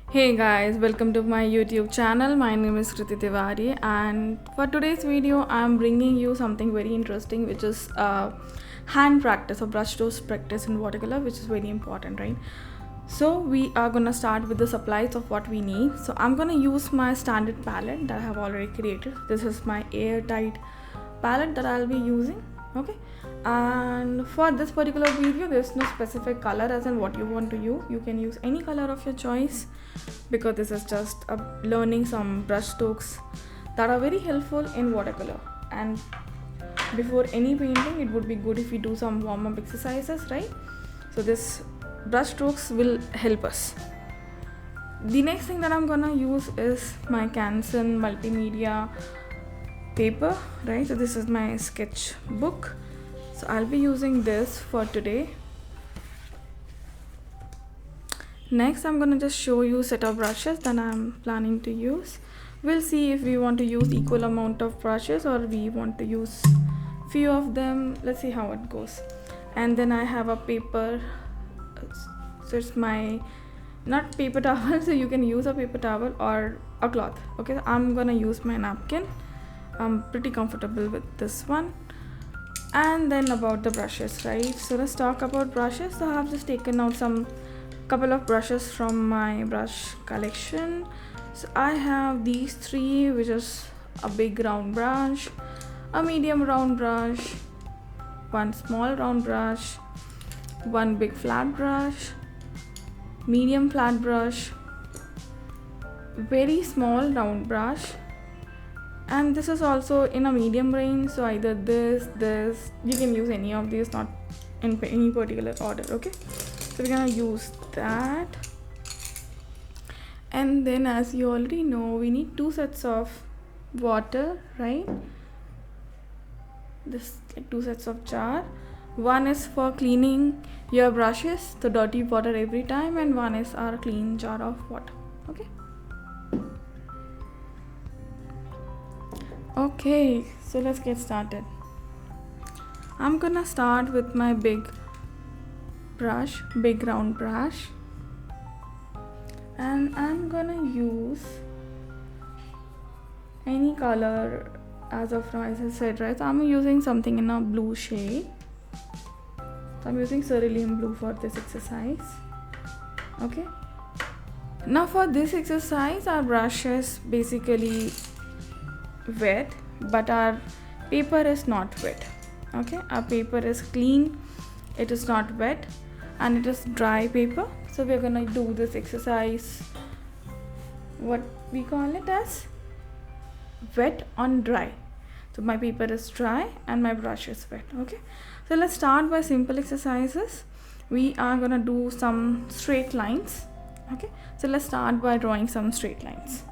Hey guys, welcome to my YouTube channel. My name is Kriti Tiwari, and for today's video, I'm bringing you something very interesting, which is hand practice or brush strokes practice in watercolor, which is very important, right? So we are gonna start with the supplies of what we need. So I'm gonna use my standard palette that I have already created. This is my airtight palette that I'll be using. Okay, and for this particular video, there's no specific color as in what you want to use. You can use any color of your choice because this is just learning some brush strokes that are very helpful in watercolor. And before any painting, it would be good if we do some warm-up exercises, right? So this brush strokes will help us. The next thing that I'm gonna use is my Canson multimedia paper, right? So this is my sketch book, so I'll be using this for today. Next, I'm gonna just show you set of brushes that I'm planning to use. We'll see if we want to use equal amount of brushes or we want to use few of them. Let's see how it goes. And then I have a paper, so it's my not paper towel, so you can use a paper towel or a cloth. Okay, so I'm gonna use my napkin. I'm pretty comfortable with this one. And then about the brushes, right? So let's talk about brushes. So I have just taken out some couple of brushes from my brush collection. So I have these three, which is a big round brush, a medium round brush, one small round brush, one big flat brush, medium flat brush, very small round brush, and this is also in a medium range. So either this you can use any of these, not in any particular order. Okay, so we're gonna use that. And then, as you already know, we need two sets of water, right? This like two sets of jar. One is for cleaning your brushes, the dirty water every time, and one is our clean jar of water. Okay, so let's get started. I'm gonna start with my big round brush, and I'm gonna use any color as of now, as I said, right? So I'm using something in a blue shade. So I'm using cerulean blue for this exercise. Okay, now for this exercise, our brush is basically wet, but our paper is not wet. Okay, our paper is clean, it is not wet, and it is dry paper. So we're gonna do this exercise, what we call it as wet on dry. So my paper is dry and my brush is wet. Okay, so let's start by simple exercises. We are gonna do some straight lines. Okay, so let's start by drawing some straight lines.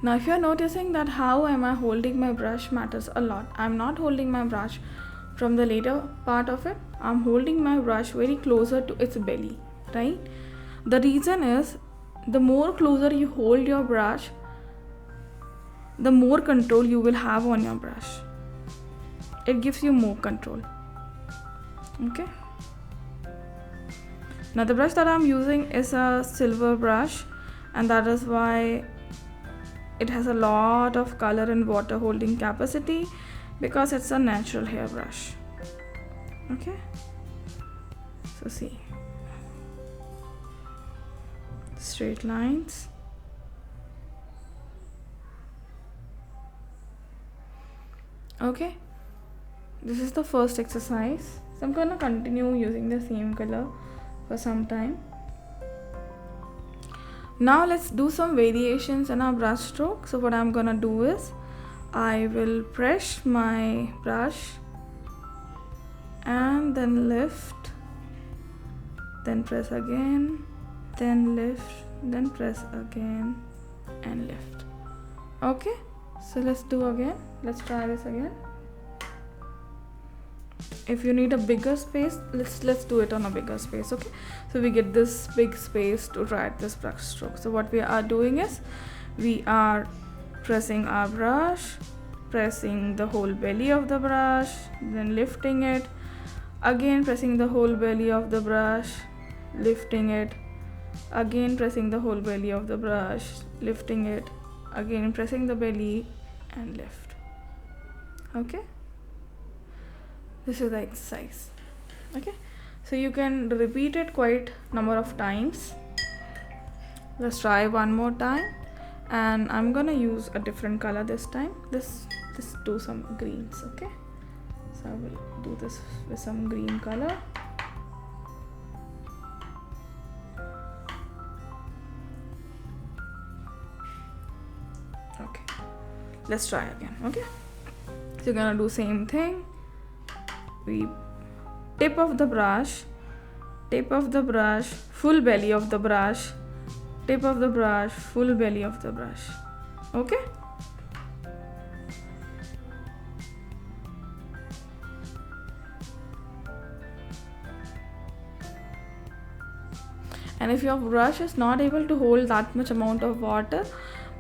Now if you are noticing that how am I holding my brush matters a lot. I'm not holding my brush from the later part of it. I'm holding my brush very closer to its belly, right? The reason is, the more closer you hold your brush, the more control you will have on your brush. It gives you more control. Okay, now the brush that I'm using is a silver brush, and that is why it has a lot of color and water holding capacity, because it's a natural hair brush. Okay, so see, straight lines. Okay, this is the first exercise. So I'm gonna continue using the same color for some time. Now let's do some variations in our brush stroke. So what I'm gonna do is, I will press my brush and then lift, then press again, then lift, then press again and lift. Okay, so let's try this again. If you need a bigger space, let's do it on a bigger space. Okay, so we get this big space to write this brush stroke. So what we are doing is, we are pressing our brush, pressing the whole belly of the brush, then lifting it, again pressing the whole belly of the brush, lifting it, again pressing the whole belly of the brush, lifting it, again pressing the belly and lift. Okay, this is the exercise. Okay, so you can repeat it quite number of times. Let's try one more time, and I'm gonna use a different color this time. This do some greens. Okay, so I will do this with some green color. Okay, let's try again. Okay, so you're gonna do same thing. We tip of the brush, full belly of the brush, tip of the brush, full belly of the brush. Okay, and if your brush is not able to hold that much amount of water,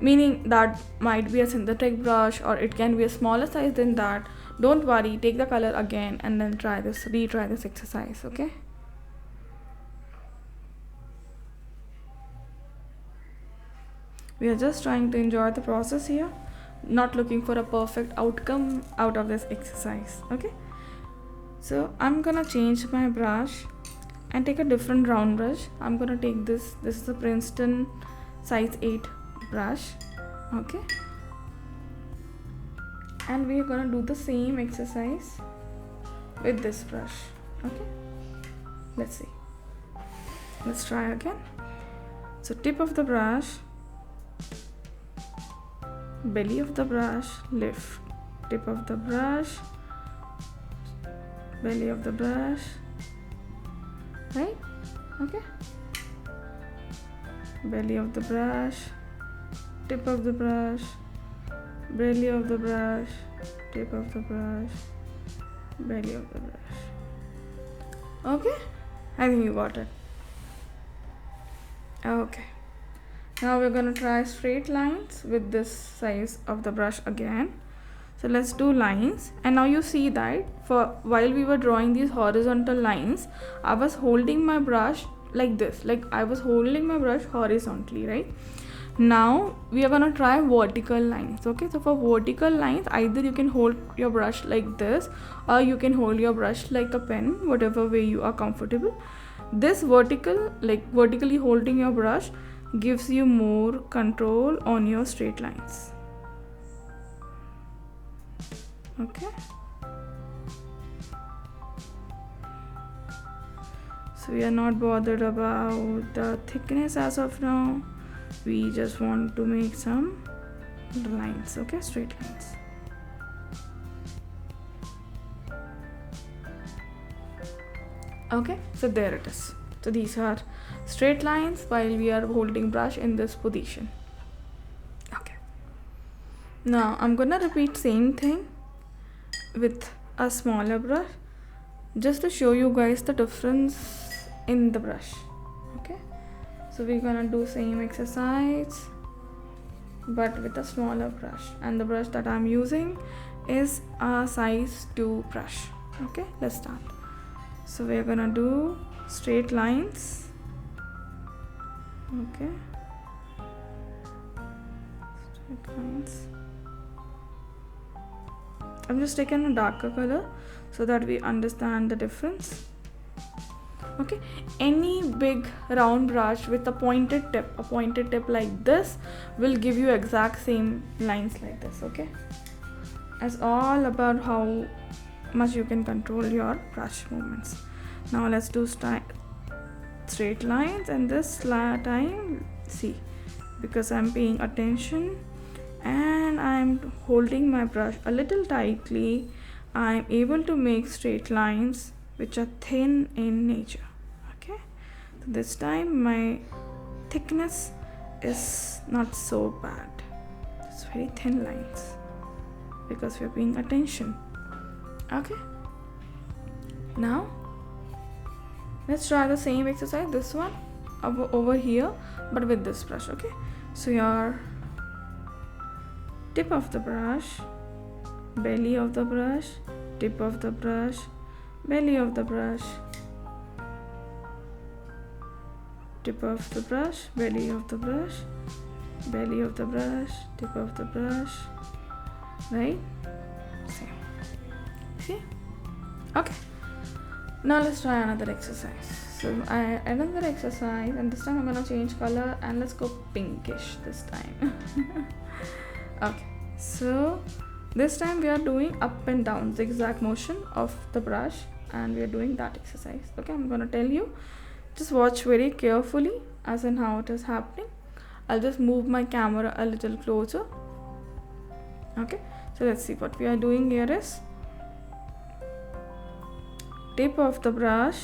meaning that might be a synthetic brush or it can be a smaller size than that, don't worry, take the color again and then retry this exercise. Okay, we are just trying to enjoy the process here, not looking for a perfect outcome out of this exercise. Okay, so I'm gonna change my brush and take a different round brush. I'm gonna take this is a Princeton size 8 brush. Okay, and we are gonna do the same exercise with this brush. Okay, let's see, let's try again. So tip of the brush, belly of the brush, lift, tip of the brush, belly of the brush, right? Okay, belly of the brush, tip of the brush, belly of the brush, tip of the brush, belly of the brush. Okay, I think you got it. Okay, now we're gonna try straight lines with this size of the brush again. So let's do lines, and now you see that for while we were drawing these horizontal lines, I was holding my brush like this, like I was holding my brush horizontally, right? Now we are gonna try vertical lines. Okay, so for vertical lines, either you can hold your brush like this or you can hold your brush like a pen, whatever way you are comfortable. This vertically holding your brush gives you more control on your straight lines. Okay, so we are not bothered about the thickness as of now. We just want to make some lines. Okay, straight lines. Okay, so there it is. So these are straight lines while we are holding brush in this position. Okay, now I'm gonna repeat same thing with a smaller brush just to show you guys the difference in the brush. Okay, so we're gonna do same exercise but with a smaller brush, and the brush that I'm using is a size 2 brush. Okay, let's start. So we're gonna do straight lines. Okay, straight lines. I'm just taking a darker color so that we understand the difference. Okay, any big round brush with a pointed tip like this will give you exact same lines like this. Okay, it's all about how much you can control your brush movements. Now let's do straight lines, and this time, see, because I'm paying attention and I'm holding my brush a little tightly, I'm able to make straight lines which are thin in nature. Okay, so this time my thickness is not so bad. It's very thin lines because we're paying attention. Okay, now let's try the same exercise, this one over here, but with this brush. Okay, so your tip of the brush, belly of the brush, tip of the brush, belly of the brush, tip of the brush, belly of the brush, belly of the brush, tip of the brush, right? See? Okay. Now let's try another exercise. So another exercise, and this time I'm gonna change color and let's go pinkish this time. Okay, so this time we are doing up and down zigzag motion of the brush, and we are doing that exercise. Okay, I'm gonna tell you, just watch very carefully as in how it is happening. I'll just move my camera a little closer. Okay, so let's see. What we are doing here is tip of the brush,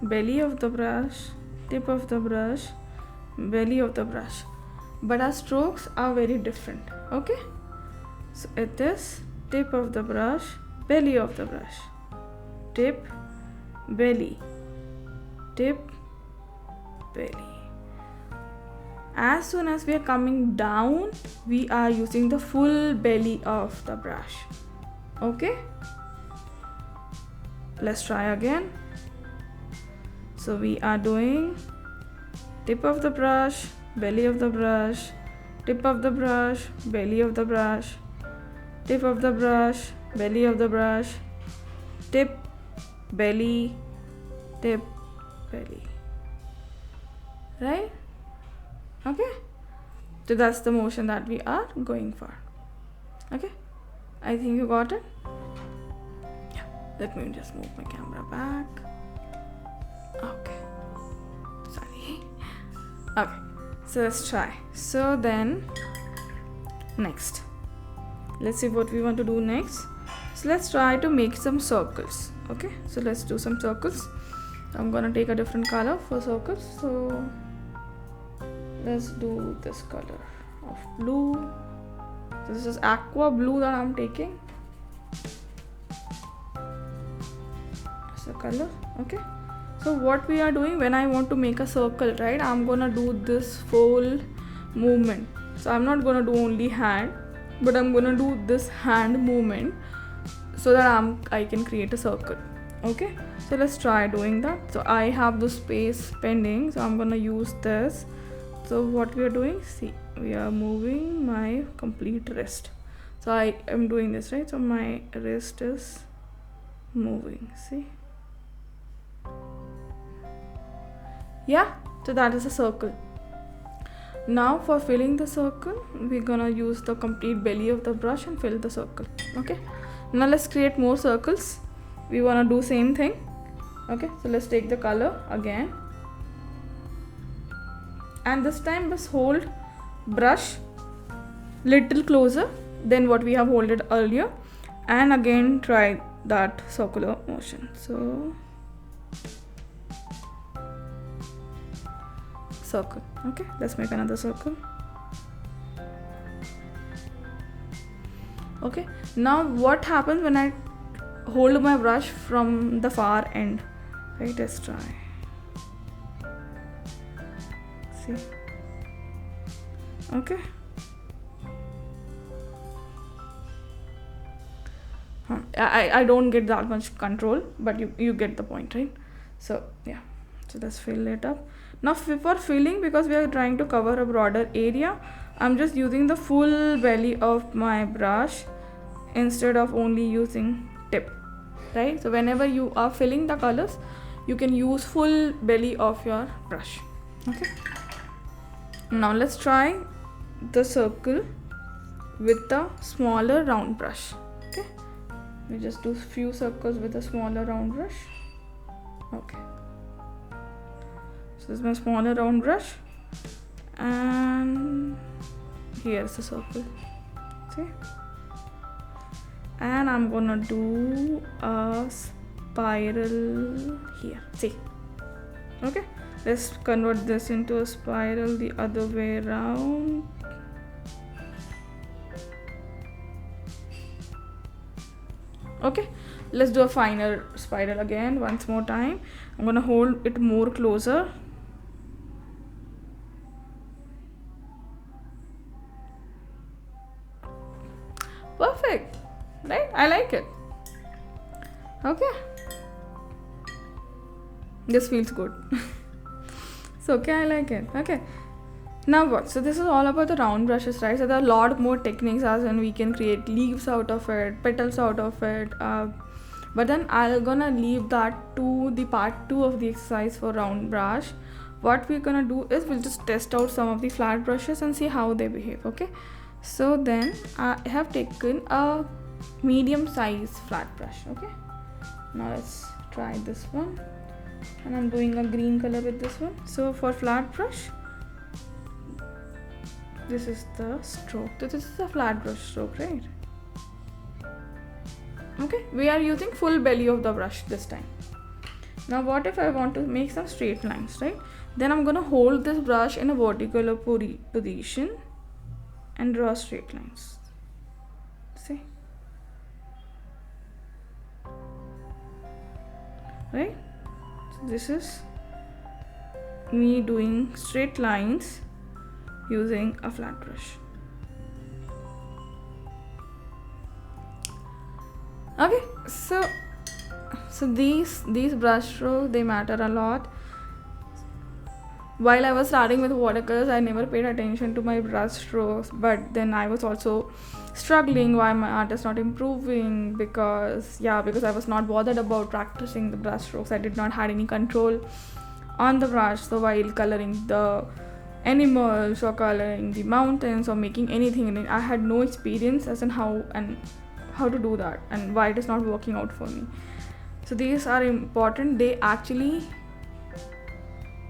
belly of the brush, tip of the brush, belly of the brush, but our strokes are very different. Okay, so it is tip of the brush, belly of the brush, tip, belly, tip, belly. As soon as we are coming down, we are using the full belly of the brush. Okay, let's try again. So we are doing tip of the brush, belly of the brush, tip of the brush, belly of the brush, tip of the brush, belly of the brush, tip, belly, tip, belly. Right? Okay, so that's the motion that we are going for. Okay, I think you got it. Yeah, let me just move my camera back. Okay, sorry. Okay, so let's try. So then next, let's see what we want to do next. So let's try to make some circles. Okay, so let's do some circles. I'm gonna take a different color for circles. So let's do this color of blue. This is aqua blue that I'm taking as a color. Okay, so what we are doing, when I want to make a circle, right, I'm gonna do this full movement. So I'm not gonna do only hand, but I'm gonna do this hand movement so that I can create a circle. Okay, so let's try doing that. So I have the space pending, so I'm gonna use this. So what we are doing, see, we are moving my complete wrist. So I am doing this, right? So my wrist is moving, see? Yeah, so that is a circle. Now for filling the circle, we're gonna use the complete belly of the brush and fill the circle. Okay, now let's create more circles. We wanna do same thing. Okay, so let's take the color again, and this time just hold brush little closer than what we have holded earlier, and again try that circular motion. So circle. Okay, let's make another circle. Okay, now what happens when I hold my brush from the far end? Right, let's try. See? Okay. I don't get that much control, but you get the point, right? So yeah, so let's fill it up. Now for filling, because we are trying to cover a broader area, I'm just using the full belly of my brush instead of only using tip, right? So whenever you are filling the colors, you can use full belly of your brush. Okay, now let's try the circle with the smaller round brush. Okay, we just do few circles with a smaller round brush. Okay, so this is my smaller round brush, and here's the circle. See, and I'm gonna do a spiral here. See, okay, let's convert this into a spiral the other way around. Okay, let's do a final spiral again once more time. I'm gonna hold it more closer. Perfect. like it. Okay, this feels good. So okay, I like it. Okay, now what? So this is all about the round brushes, right? So there are a lot more techniques, as in we can create leaves out of it, petals out of it, but then I'm gonna leave that to the part 2 of the exercise for round brush. What we're gonna do is we'll just test out some of the flat brushes and see how they behave. Okay, so then I have taken a medium size flat brush. Okay, now let's try this one, and I'm doing a green color with this one. So for flat brush, this is the stroke. So this is a flat brush stroke, right? Okay, we are using full belly of the brush this time. Now what if I want to make some straight lines, right? Then I'm gonna hold this brush in a vertical position and draw straight lines. See? Right? So this is me doing straight lines using a flat brush. Okay, so these brush strokes, they matter a lot. While I was starting with watercolors, I never paid attention to my brush strokes, but then I was also struggling why my art is not improving, because I was not bothered about practicing the brush strokes. I did not had any control on the brush. So while coloring the animals or coloring the mountains or making anything in it, I had no experience as in how to do that and why it is not working out for me. So these are important. They actually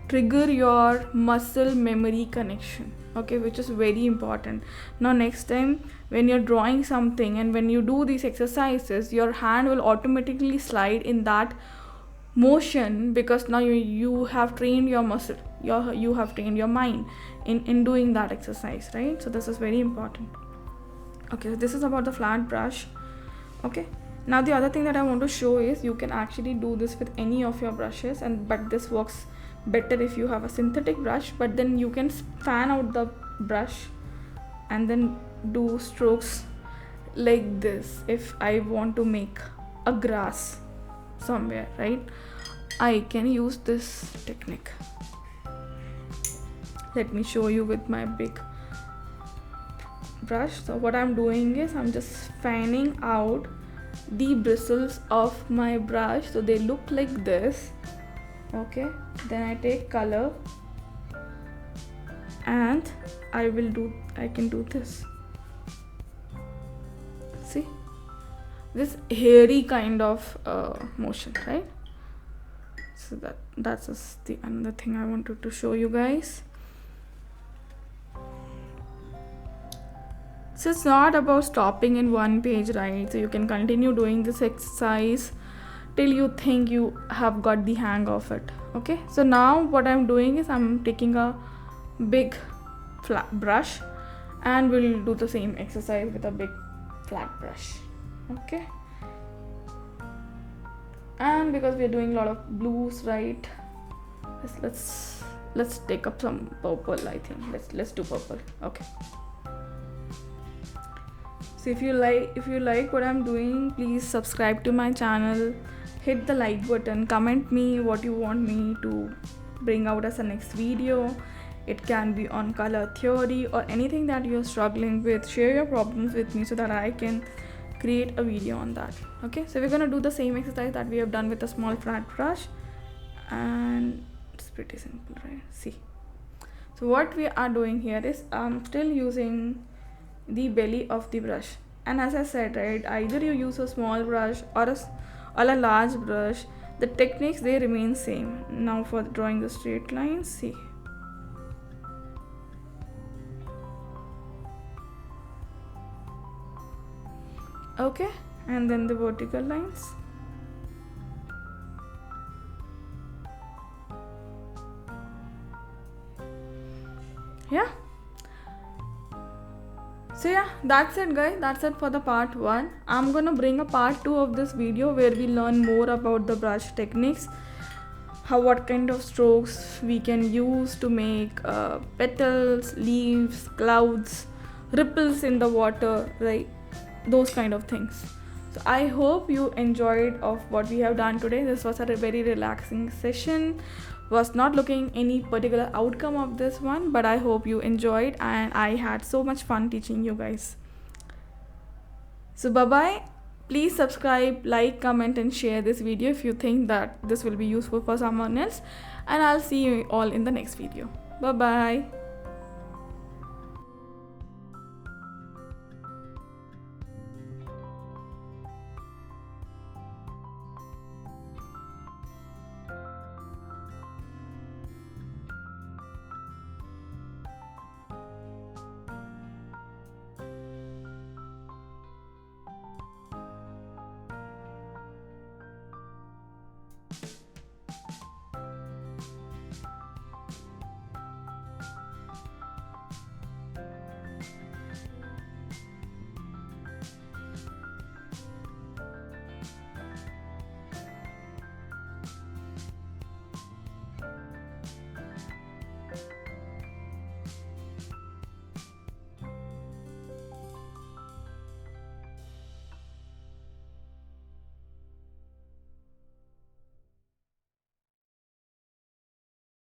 trigger your muscle memory connection, okay, which is very important. Now next time when you're drawing something and when you do these exercises, your hand will automatically slide in that motion, because now you have trained your muscle, you have trained your mind in doing that exercise, right? So this is very important. Okay, so this is about the flat brush. Okay, now the other thing that I want to show is you can actually do this with any of your brushes, but this works better if you have a synthetic brush. But then you can fan out the brush and then do strokes like this. If I want to make a grass somewhere, right, I can use this technique. Let me show you with my big brush. So what I'm doing is I'm just fanning out the bristles of my brush so they look like this. Okay, then I take color and I can do this. See, this hairy kind of motion, right? So that's just the another thing I wanted to show you guys. So it's not about stopping in one page, right? So you can continue doing this exercise till you think you have got the hang of it. Okay, so now what I'm doing is I'm taking a big flat brush and we'll do the same exercise with a big flat brush. Okay, and because we're doing a lot of blues, right, let's take up some purple. I think let's do purple. Okay, so if you like what I'm doing, please subscribe to my channel, hit the like button, comment me what you want me to bring out as a next video. It can be on color theory or anything that you're struggling with. Share your problems with me so that I can create a video on that. Okay, so we're gonna do the same exercise that we have done with a small flat brush, and it's pretty simple, right? See, so what we are doing here is I'm still using the belly of the brush, and as I said, right, either you use a small brush or a large brush, the techniques, they remain same. Now for drawing the straight lines, see, okay, and then the vertical lines. Yeah, so yeah, that's it guys, that's it for the part 1. I'm gonna bring a part 2 of this video where we learn more about the brush techniques, what kind of strokes we can use to make petals, leaves, clouds, ripples in the water, right, those kind of things. So I hope you enjoyed of what we have done today. This was a very relaxing session. Was not looking any particular outcome of this one, but I hope you enjoyed and I had so much fun teaching you guys. So bye bye. Please subscribe, like, comment and share this video if you think that this will be useful for someone else, and I'll see you all in the next video. Bye bye.